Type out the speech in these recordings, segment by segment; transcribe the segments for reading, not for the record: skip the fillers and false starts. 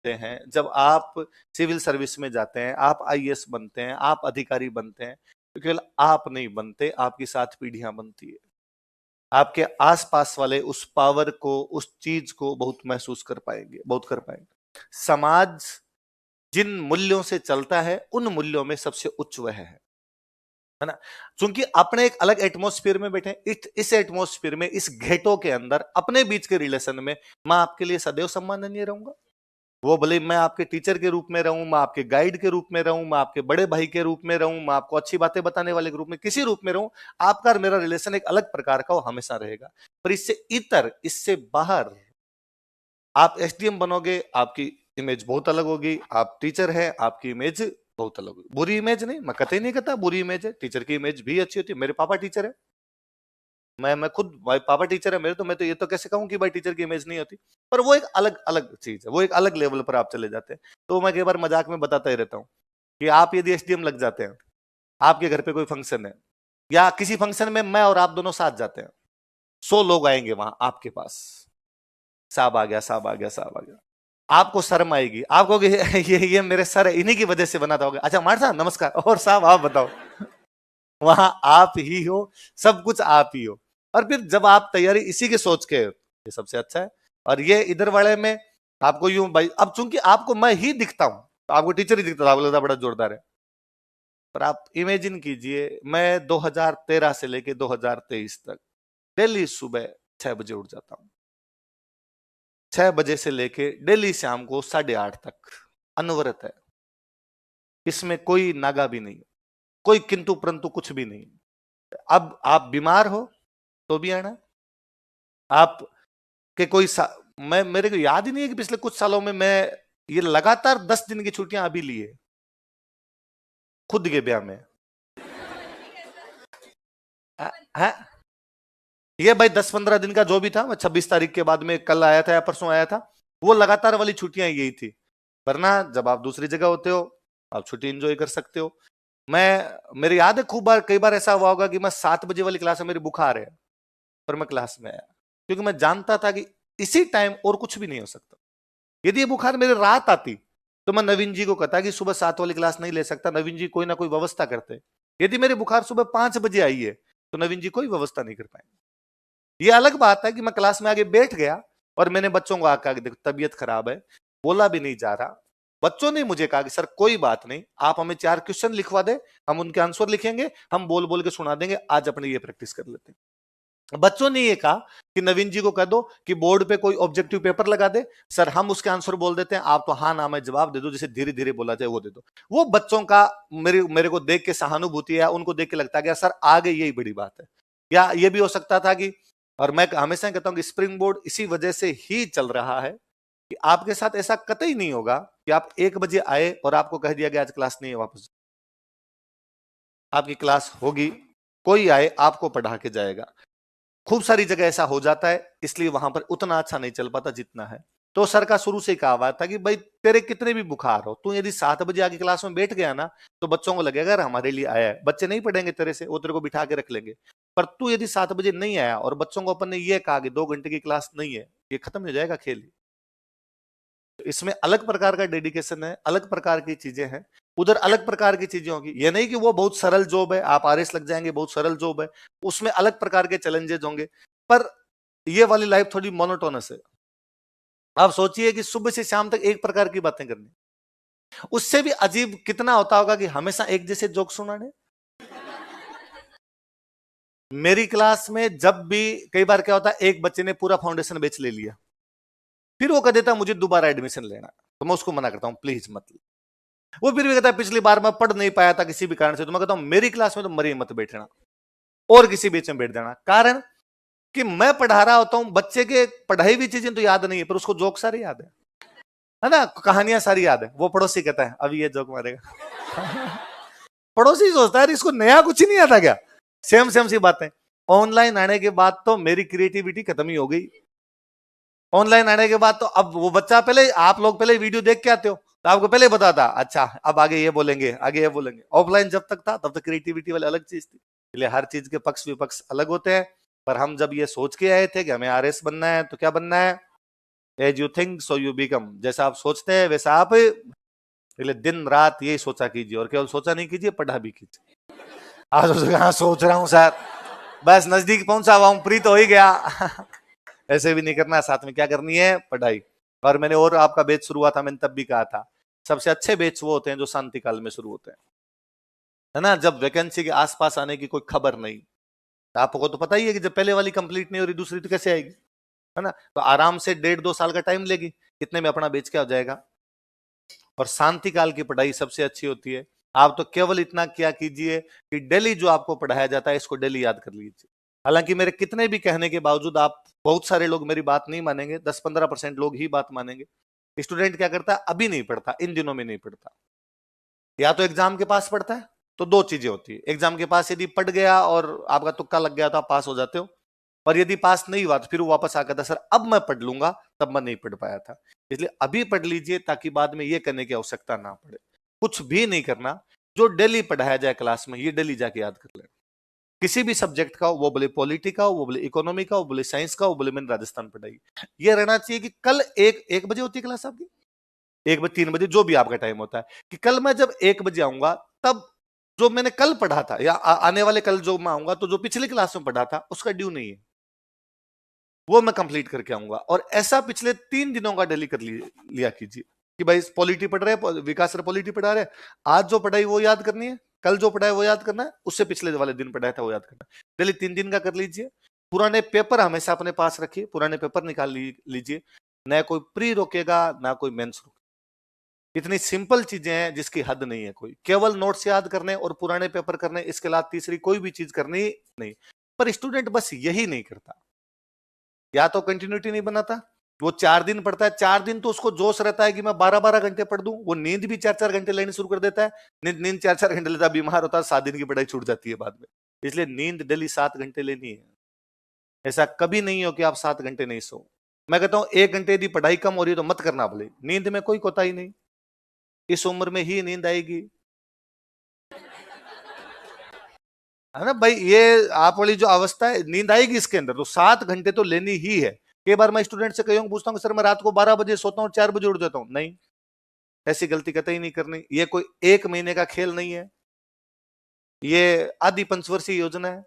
हैं, जब आप सिविल सर्विस में जाते हैं, आप आईएएस बनते हैं, आप अधिकारी बनते हैं, तो केवल आप नहीं बनते, आपकी 7 पीढ़ियां बनती है। आपके आसपास वाले उस पावर को, उस चीज को बहुत महसूस कर पाएंगे, बहुत कर पाएंगे। समाज जिन मूल्यों से चलता है, उन मूल्यों में सबसे उच्च वह है ना। क्योंकि अपने एक अलग एटमॉस्फेयर में बैठे, इस एटमॉस्फेयर में, इस घेटों के अंदर, अपने बीच के रिलेशन में मैं आपके लिए सदैव सम्माननीय रहूंगा। वो भले मैं आपके टीचर के रूप में रहूं, मैं आपके गाइड के रूप में रहूं, मैं आपके बड़े भाई के रूप में रहूं, मैं आपको अच्छी बातें बताने वाले के रूप में, किसी रूप में रहूं, आपका और मेरा रिलेशन एक अलग प्रकार का वो हमेशा रहेगा। पर इससे इतर, इससे बाहर आप एसडीएम बनोगे, आपकी इमेज बहुत अलग होगी। आप टीचर हैं, आपकी इमेज बहुत अलग होगी। बुरी इमेज नहीं, मैं कतई नहीं कहता बुरी इमेज है, टीचर की इमेज भी अच्छी होती है। मेरे पापा टीचर है, मैं खुद, भाई पापा टीचर है मेरे, तो मैं तो ये तो कैसे कहूं कि भाई टीचर की इमेज नहीं होती। पर वो एक अलग अलग चीज है, वो एक अलग लेवल पर आप चले जाते हैं। तो मैं कई बार मजाक में बताता ही रहता हूँ कि आप यदि एसडीएम लग जाते हैं, आपके घर पे कोई फंक्शन है, या किसी फंक्शन में मैं और आप दोनों साथ जाते हैं, 100 लोग आएंगे वहां आपके पास, साहब आ गया, साहब आ गया, साहब आ गया, आपको शर्म आएगी, आप कहोगे ये मेरे सर है, इन्हीं की वजह से बना था। होगा अच्छा मार साहब नमस्कार, और साहब आप बताओ। वहां आप ही हो, सब कुछ आप ही हो। और फिर जब आप तैयारी इसी के सोच के, ये सबसे अच्छा है। और ये इधर वाले में आपको यूं भाई, अब चूंकि आपको मैं ही दिखता हूं, तो आपको टीचर ही दिखता था, आपको लगता बड़ा जोरदार है। पर आप इमेजिन कीजिए, मैं 2013 से लेके 2023 तक डेली सुबह 6 बजे उठ जाता हूं। 6 बजे से लेके डेली शाम को 8:30 तक अनवरत है। इसमें कोई नागा भी नहीं, कोई किंतु परंतु कुछ भी नहीं। अब आप बीमार हो तो भी आना, आप के कोई मैं, मेरे को याद ही नहीं है कि पिछले कुछ सालों में मैं ये लगातार 10 दिन की छुट्टियां अभी लिए खुद के ब्याह में है। ये भाई 10-15 दिन का जो भी था, मैं 26 तारीख के बाद में कल आया था या परसों आया था, वो लगातार वाली छुट्टियां यही थी। वरना जब आप दूसरी जगह होते हो, आप छुट्टी एंजॉय कर सकते हो। मेरे याद है खूब बार, कई बार ऐसा हुआ होगा कि मैं 7 बजे वाली क्लास में मेरी बुखार है, पर मैं क्लास में आया, क्योंकि मैं जानता था कि इसी टाइम और कुछ भी नहीं हो सकता। यदि ये बुखार मेरे रात आती, तो मैं नवीन जी को कहता कि सुबह 7 वाली क्लास नहीं ले सकता, नवीन जी कोई ना कोई व्यवस्था करते। यदि मेरी बुखार सुबह 5 बजे आई है, तो नवीन जी कोई व्यवस्था नहीं कर पाएंगे। ये अलग बात है कि मैं क्लास में आगे बैठ गया और मैंने बच्चों को आकर देखो तबीयत खराब है, बोला भी नहीं जा रहा। बच्चों ने मुझे कहा कि सर कोई बात नहीं, आप हमें 4 क्वेश्चन लिखवा दे, हम उनके आंसर लिखेंगे, हम बोल बोल के सुना देंगे, आज अपने ये प्रैक्टिस कर लेते हैं। बच्चों ने ये कहा कि नवीन जी को कह दो कि बोर्ड पे कोई ऑब्जेक्टिव पेपर लगा दे, सर हम उसके आंसर बोल देते हैं, आप तो हाँ ना में जवाब दे दो, जैसे धीरे धीरे बोला जाए वो दे दो। वो बच्चों का मेरे को देख के सहानुभूति है, उनको देख के लगता है कि सर आगे यही बड़ी बात है। या ये भी हो सकता था कि, और मैं हमेशा कहता हूं कि स्प्रिंग बोर्ड इसी वजह से ही चल रहा है कि आपके साथ ऐसा कतई नहीं होगा कि आप 1 बजे आए और आपको कह दिया गया आज क्लास नहीं है, वापस आपकी क्लास होगी, कोई आए आपको पढ़ा के जाएगा। खूब सारी जगह ऐसा हो जाता है, इसलिए वहां पर उतना अच्छा नहीं चल पाता जितना है। तो सर का शुरू से कहा हुआ था कि भाई तेरे कितने भी बुखार हो, तू यदि 7 बजे आके क्लास में बैठ गया ना, तो बच्चों को लगेगा यार हमारे लिए आया है। बच्चे नहीं पढ़ेंगे तेरे से, वो तेरे को बिठा के रख लेंगे। पर तू यदि 7 बजे नहीं आया और बच्चों को अपन ने ये कहा कि 2 घंटे की क्लास नहीं है, ये खत्म हो जाएगा खेल। तो इसमें अलग प्रकार का डेडिकेशन है, अलग प्रकार की चीजें हैं, उधर अलग प्रकार की चीजें होगी। ये नहीं कि वो बहुत सरल जॉब है, आप आरएस लग जाएंगे, बहुत सरल जॉब है, उसमें अलग प्रकार के चैलेंजेस होंगे। पर ये वाली लाइफ थोड़ी मोनोटोनस है। आप सोचिए कि सुबह से शाम तक एक प्रकार की बातें करनी, उससे भी अजीब कितना होता होगा कि हमेशा एक जैसे जोक सुनाने। मेरी क्लास में जब भी, कई बार क्या होता है, एक बच्चे ने पूरा फाउंडेशन बैच ले लिया, फिर वो कह देता मुझे दोबारा एडमिशन लेना, तो मैं उसको मना करता हूं प्लीज मत। वो फिर भी कहता है पिछली बार मैं पढ़ नहीं पाया था किसी भी कारण से, तो मैं कहता हूं मेरी क्लास में तो मरी मत बैठना, और किसी बीच में बैठ जाना। कारण कि मैं पढ़ा रहा होता हूं, बच्चे के पढ़ाई हुई चीजें तो याद नहीं है, पर उसको जोक सारी याद है ना, कहानियां सारी याद है। वो पड़ोसी कहता है अभी ये जोक मारेगा। पड़ोसी सोचता है इसको नया कुछ नहीं आता क्या, सेम सेम सी बातें। ऑनलाइन आने के बाद तो मेरी क्रिएटिविटी खत्म ही हो गई। ऑनलाइन आने के बाद तो अब वो बच्चा, पहले आप लोग पहले वीडियो देख के आते हो, तो आपको पहले बताता अच्छा अब आगे ये बोलेंगे, आगे ये बोलेंगे। ऑफलाइन जब तक था तब तक क्रिएटिविटी वाली अलग चीज थी। इसलिए हर चीज के पक्ष विपक्ष अलग होते हैं। पर हम जब ये सोच के आए थे कि हमें आरएस बनना है, तो क्या बनना है, as you think so you become, जैसा आप सोचते हैं वैसा आप, इसलिए दिन रात यही सोचा कीजिए, और केवल सोचा नहीं कीजिए, पढ़ा भी कीजिए। आज हाँ सोच रहा हूँ सर, बस नजदीक पहुंचा हुआ हूँ, प्री तो हो ही गया। ऐसे भी नहीं करना, साथ में क्या करनी है, पढ़ाई। और मैंने, और आपका बैच शुरू हुआ था, मैंने तब भी कहा था, सबसे अच्छे बैच वो होते हैं जो शांति काल में शुरू होते हैं, है ना, जब वैकेंसी के आसपास आने की कोई खबर नहीं। आपको तो पता ही है कि जब पहले वाली कंप्लीट नहीं हो रही, दूसरी तो कैसे आएगी, है ना, तो आराम से 1.5-2 साल का टाइम लेगी, कितने में अपना बेच क्या हो जाएगा। और शांति काल की पढ़ाई सबसे अच्छी होती है। आप तो केवल इतना क्या कीजिए कि डेली जो आपको पढ़ाया जाता है इसको डेली याद कर लीजिए। हालांकि मेरे कितने भी कहने के बावजूद आप, बहुत सारे लोग मेरी बात नहीं मानेंगे, 10-15% लोग ही बात मानेंगे। स्टूडेंट क्या करता है, अभी नहीं पढ़ता, इन दिनों में नहीं पढ़ता, या तो एग्जाम के पास पढ़ता है, तो दो चीजें होती है, एग्जाम के पास यदि पढ़ गया और आपका तुक्का लग गया तो आप पास हो जाते हो, और यदि पास नहीं हुआ तो फिर वो वापस आकर था, सर अब मैं पढ़ लूंगा, तब मैं नहीं पढ़ पाया था। इसलिए अभी पढ़ लीजिए ताकि बाद में ये करने की आवश्यकता ना पड़े। कुछ भी नहीं करना, जो डेली पढ़ाया जाए क्लास में ये डेली जाके याद कर लेना, किसी भी सब्जेक्ट का, वो बोले पॉलिटी का, वो बोले इकोनॉमी का, वो बोले साइंस का, वो बोले मैंने राजस्थान पढ़ाई, ये रहना चाहिए कि कल एक बजे होती है क्लास आपकी, 1 बजे 3 बजे जो भी आपका टाइम होता है, कि कल मैं जब 1 बजे आऊंगा तब जो मैंने कल पढ़ा था, या आने वाले कल जो मैं आऊंगा तो जो पिछली क्लास में पढ़ा था उसका ड्यू नहीं है, वो मैं कंप्लीट करके आऊंगा। और ऐसा पिछले 3 दिनों का डेली कर लिया कीजिए कि भाई पॉलिटी पढ़ रहे हैं, विकास सर पॉलिटी पढ़ा रहे हैं, आज जो पढ़ाई वो याद करनी है, कल जो पढ़ाया वो याद करना है, उससे पिछले वाले दिन पढ़ाया था वो याद करना है। डेली 3 दिन का कर लीजिए। पुराने पेपर हमेशा अपने पास रखिए, पुराने पेपर निकाल लीजिए, न कोई प्री रोकेगा ना कोई मेंस रोकेगा। इतनी सिंपल चीजें हैं जिसकी हद नहीं है कोई, केवल नोट्स याद करने और पुराने पेपर करने, इसके अलावा तीसरी कोई भी चीज करनी नहीं। पर स्टूडेंट बस यही नहीं करता, या तो कंटिन्यूटी नहीं बनाता, वो 4 दिन पढ़ता है, 4 दिन तो उसको जोश रहता है कि मैं 12-12 घंटे पढ़ दूं, वो नींद भी 4-4 घंटे लेनी शुरू कर देता है, नींद 4-4 घंटे लेता है, बीमार होता है, 7 दिन की पढ़ाई छूट जाती है बाद में। इसलिए नींद डेली 7 घंटे लेनी है। ऐसा कभी नहीं हो कि आप 7 घंटे नहीं सो। मैं कहता हूं 1 घंटे यदि पढ़ाई कम हो रही है तो मत करना, भले नींद में कोई कोताही नहीं, इस उम्र में ही नींद आएगी, है ना भाई, ये आप वाली जो अवस्था है नींद आएगी इसके अंदर, तो 7 घंटे तो लेनी ही है। कई बार मैं स्टूडेंट से कहीं पूछता हूँ सर मैं रात को 12 बजे सोता हूँ, 4 बजे उठ जाता हूँ, नहीं, ऐसी गलती कतई नहीं करनी। ये कोई 1 महीने का खेल नहीं है, ये आधी पंचवर्षीय योजना है,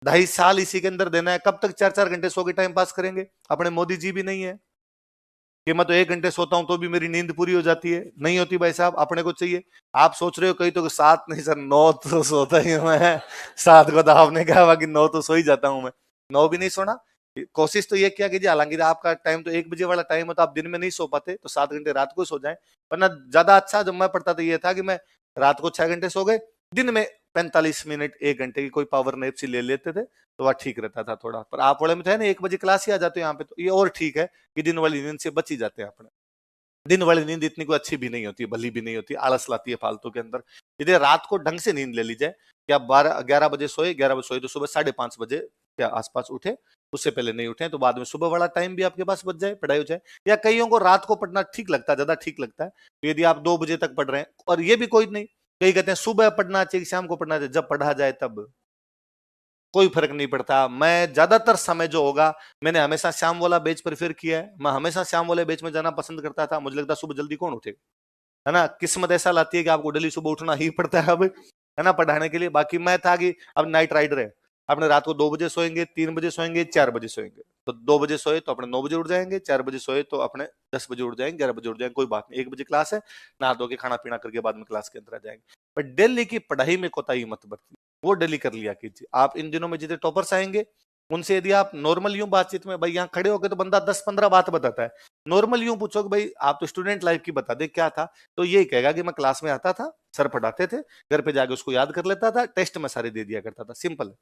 2.5 साल इसी के अंदर देना है। कब तक 4-4 घंटे सो के टाइम पास करेंगे? अपने मोदी जी भी नहीं है कि मैं तो 1 घंटे सोता हूं तो भी मेरी नींद पूरी हो जाती है, नहीं होती भाई साहब, अपने को चाहिए। आप सोच रहे हो कहीं तो 7 नहीं सर, 9 तो सोता ही हूं मैं, 7 को तो आपने कहा कि 9 तो सो ही जाता हूं मैं, 9 भी नहीं सोना। कोशिश तो ये किया कीजिए, हालांकि आपका टाइम तो 1 बजे वाला टाइम है तो आप दिन में नहीं सो पाते, तो 7 घंटे रात को सो जाए। वरना ज्यादा अच्छा जब मैं पढ़ता था ये था कि मैं रात को 6 घंटे सो गए, दिन में 45 मिनट 1 घंटे की कोई पावर नैप सी ले लेते थे, तो वह ठीक रहता था थोड़ा। पर आप वाले में तो है ना 1 बजे क्लास ही आ जाते हो यहाँ पे, तो ये और ठीक है कि दिन वाली नींद से बच ही जाते हैं अपने। दिन वाली नींद इतनी कोई अच्छी भी नहीं होती, भली भी नहीं होती, आलस लाती है फालतू के अंदर। यदि रात को ढंग से नींद ले ली जाए, क्या 12-11 बजे सोए, 11 बजे सोए तो सुबह 5:30 बजे के आसपास उठे, उससे पहले नहीं उठे तो बाद में सुबह वाला टाइम भी आपके पास बच जाए, पढ़ाई हो जाए। या कईयों को रात को पढ़ना ठीक लगता है, ज्यादा ठीक लगता है, तो यदि आप 2 बजे तक पढ़ रहे हैं, और ये भी कोई नहीं, कई कहते हैं सुबह पढ़ना चाहिए शाम को पढ़ना चाहिए, जब पढ़ा जाए तब कोई फर्क नहीं पड़ता। मैं ज्यादातर समय जो होगा, मैंने हमेशा शाम वाला बैच प्रेफर किया है, मैं हमेशा शाम वाले बैच में जाना पसंद करता था। मुझे लगता सुबह जल्दी कौन उठेगा, है ना, किस्मत ऐसा लाती है कि आपको डेली सुबह उठना ही पड़ता है अब, है ना, पढ़ाने के लिए। बाकी मैं था कि अब नाइट राइडर है, अपने रात को 2 बजे सोएंगे, 3 बजे सोएंगे, 4 बजे सोएंगे, तो 2 बजे सोए तो अपने 9 बजे उठ जाएंगे, 4 बजे सोए तो अपने 10 बजे उठ जाएंगे, 11 बजे उठ जाएंगे, कोई बात नहीं, 1 बजे क्लास है, नहा धो के खाना पीना करके बाद में क्लास के अंदर आ जाएंगे। पर डेली की पढ़ाई में कोताही मत बरतिए, वो डेली कर लिया कीजिए। आप इन दिनों में जितने टॉपर्स आएंगे उनसे यदि आप नॉर्मल यूं बातचीत में, भाई यहाँ खड़े होकर तो बंदा 10-15 बात बताता है, नॉर्मल यूं पूछो कि भाई आप तो स्टूडेंट लाइफ की बता दे क्या था, तो यही कहेगा कि मैं क्लास में आता था, सर पढ़ाते थे, घर पे जाके उसको याद कर लेता था, टेस्ट में सारे दे दिया करता था, सिंपल है।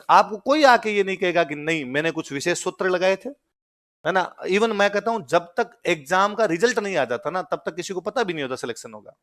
आपको कोई आके ये नहीं कहेगा कि नहीं मैंने कुछ विशेष सूत्र लगाए थे, है ना। इवन मैं कहता हूं जब तक एग्जाम का रिजल्ट नहीं आ जाता ना, तब तक किसी को पता भी नहीं होता सिलेक्शन होगा,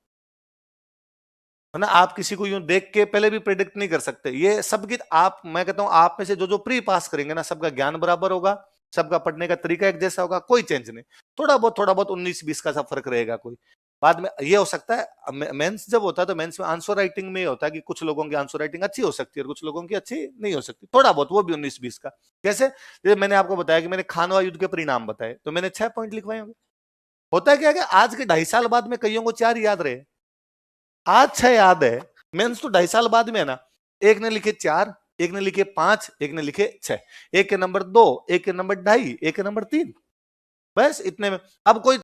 है ना। आप किसी को यूं देख के पहले भी प्रेडिक्ट नहीं कर सकते। ये सब की आप, मैं कहता हूं आप में से जो जो प्री पास करेंगे ना, सबका ज्ञान बराबर होगा, सबका पढ़ने का तरीका एक जैसा होगा, कोई चेंज नहीं, थोड़ा बहुत 19-20 का सा फर्क रहेगा कोई। बाद में ये हो सकता है मेंस जब होता है तो मेंस में आंसर राइटिंग में होता है कि कुछ लोगों की आंसर राइटिंग अच्छी हो सकती है और कुछ लोगों की अच्छी नहीं हो सकती, थोड़ा बहुत, वो भी 19-20 का। कैसे? जैसे मैंने आपको बताया कि मैंने खानवा युद्ध के परिणाम बताए तो मैंने 6 पॉइंट लिखवाए होंगे। होता है क्या कि आज के 2.5 साल बाद में कईयों को 4 याद रहे, आज 6 याद है, मेंस तो 2.5 साल बाद में है ना। एक ने लिखे 4, एक ने लिखे 5, एक ने लिखे 6, एक के नंबर 2, एक के नंबर 2.5, एक के नंबर 3, बस इतने में। अब कोई